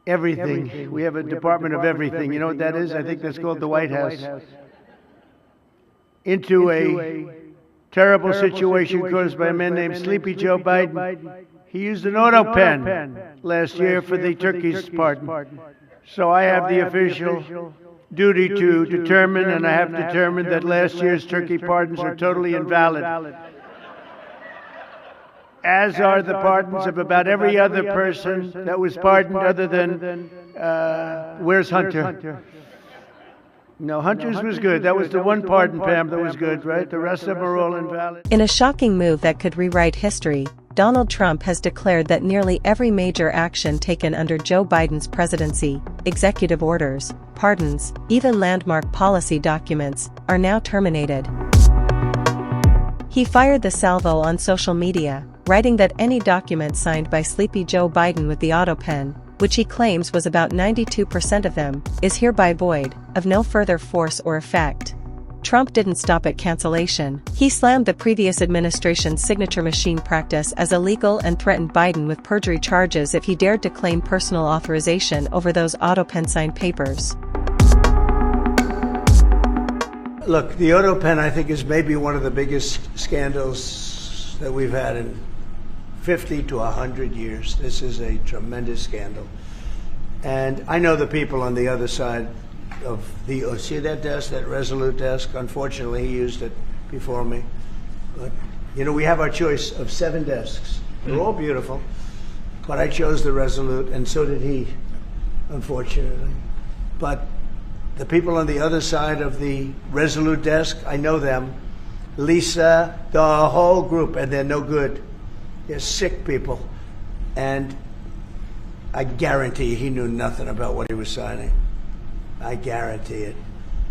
everything. We have a department of everything. You know what that is? I think that's called the White House. Into a terrible situation caused by a man named Sleepy Joe Biden. He used an auto pen last year for the turkey's pardon. So I have the official duty to determine, and I have determined that last year's turkey pardons are totally invalid, as are the pardons of about every other person that was pardoned other than, where's Hunter? No, Hunter's was good. That was the one pardon, Pam, that was good, right? The rest of them are all invalid. In a shocking move that could rewrite history, Donald Trump has declared that nearly every major action taken under Joe Biden's presidency, executive orders, pardons, even landmark policy documents, are now terminated. He fired the salvo on social media, writing that any document signed by Sleepy Joe Biden with the auto pen, which he claims was about 92% of them, is hereby void, of no further force or effect. Trump didn't stop at cancellation. He slammed the previous administration's signature machine practice as illegal and threatened Biden with perjury charges if he dared to claim personal authorization over those autopen-signed papers. Look, the auto pen, I think, is maybe one of the biggest scandals that we've had in 50 to 100 years. This is a tremendous scandal. And I know the people on the other side of the, oh, see that desk, that Resolute desk? Unfortunately, he used it before me. But, you know, we have our choice of 7 desks. They're all beautiful. But I chose the Resolute, and so did he, unfortunately. But the people on the other side of the Resolute desk, I know them. Lisa, the whole group, and they're no good. They're sick people. And I guarantee he knew nothing about what he was signing. I guarantee it.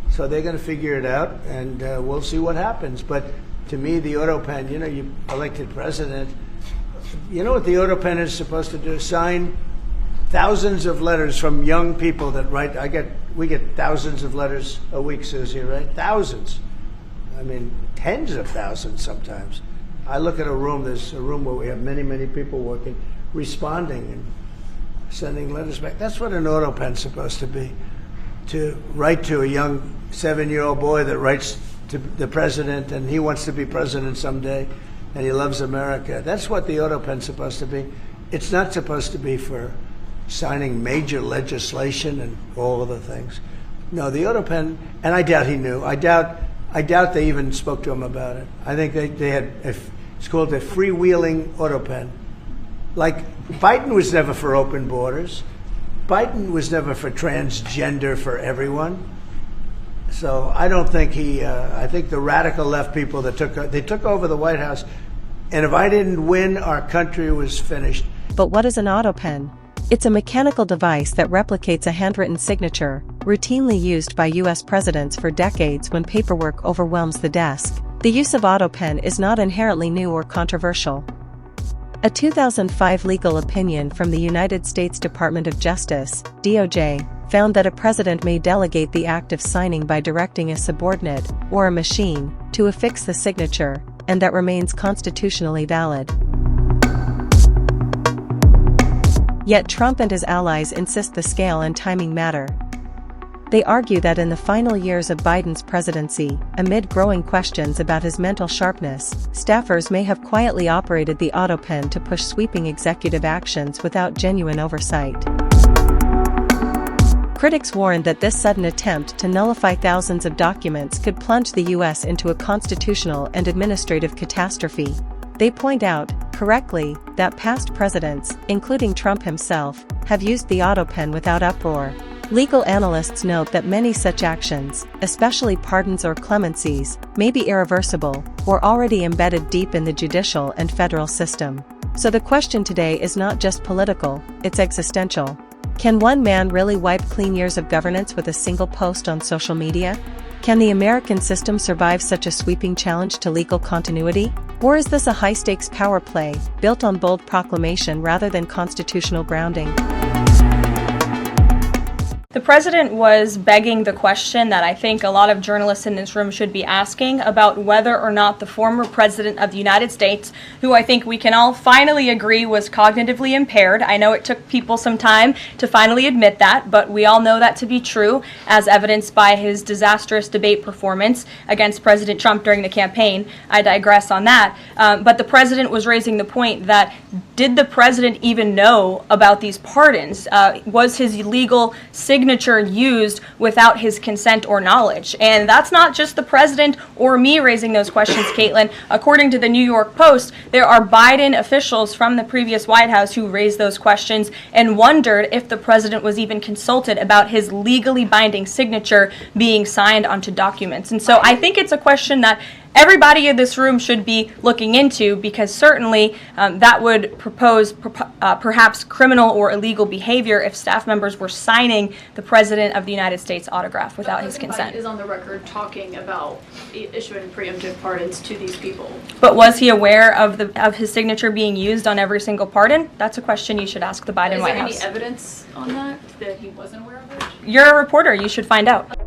So they're going to figure it out, and we'll see what happens. But to me, the auto pen, you know, you elected president. You know what the auto pen is supposed to do? Sign thousands of letters from young people that write. We get thousands of letters a week, Susie, right? Thousands. I mean, tens of thousands sometimes. I look at a room, there's a room where we have many, many people working, responding and sending letters back. That's what an auto pen's supposed to be. To write to a young 7-year-old boy that writes to the president, and he wants to be president someday, and he loves America. That's what the auto pen's supposed to be. It's not supposed to be for signing major legislation and all of the things. No, the auto pen, and I doubt he knew. I doubt they even spoke to him about it. I think they had, it's called a freewheeling auto pen. Like, Biden was never for open borders. Biden was never for transgender for everyone. So I don't think I think the radical left people that took over the White House, and if I didn't win, our country was finished. But what is an auto pen? It's a mechanical device that replicates a handwritten signature, routinely used by U.S. presidents for decades when paperwork overwhelms the desk. The use of auto pen is not inherently new or controversial. A 2005 legal opinion from the United States Department of Justice, DOJ, found that a president may delegate the act of signing by directing a subordinate, or a machine, to affix the signature, and that remains constitutionally valid. Yet Trump and his allies insist the scale and timing matter. They argue that in the final years of Biden's presidency, amid growing questions about his mental sharpness, staffers may have quietly operated the auto pen to push sweeping executive actions without genuine oversight. Critics warned that this sudden attempt to nullify thousands of documents could plunge the U.S. into a constitutional and administrative catastrophe. They point out, correctly, that past presidents, including Trump himself, have used the auto pen without uproar. Legal analysts note that many such actions, especially pardons or clemencies, may be irreversible, or already embedded deep in the judicial and federal system. So the question today is not just political, it's existential. Can one man really wipe clean years of governance with a single post on social media? Can the American system survive such a sweeping challenge to legal continuity? Or is this a high-stakes power play, built on bold proclamation rather than constitutional grounding? The president was begging the question that I think a lot of journalists in this room should be asking about whether or not the former president of the United States, who I think we can all finally agree was cognitively impaired. I know it took people some time to finally admit that, but we all know that to be true, as evidenced by his disastrous debate performance against President Trump during the campaign. I digress on that. But the president was raising the point that did the president even know about these pardons? Was his legal signature used without his consent or knowledge? And that's not just the president or me raising those questions, Caitlin. According to the New York Post, there are Biden officials from the previous White House who raised those questions and wondered if the president was even consulted about his legally binding signature being signed onto documents. And so I think it's a question that everybody in this room should be looking into, because certainly that would propose perhaps criminal or illegal behavior if staff members were signing the President of the United States autograph without his consent. Biden is on the record talking about issuing preemptive pardons to these people. But was he aware of his signature being used on every single pardon? That's a question you should ask the Biden White House. Is there any evidence on that he wasn't aware of it? You're a reporter. You should find out.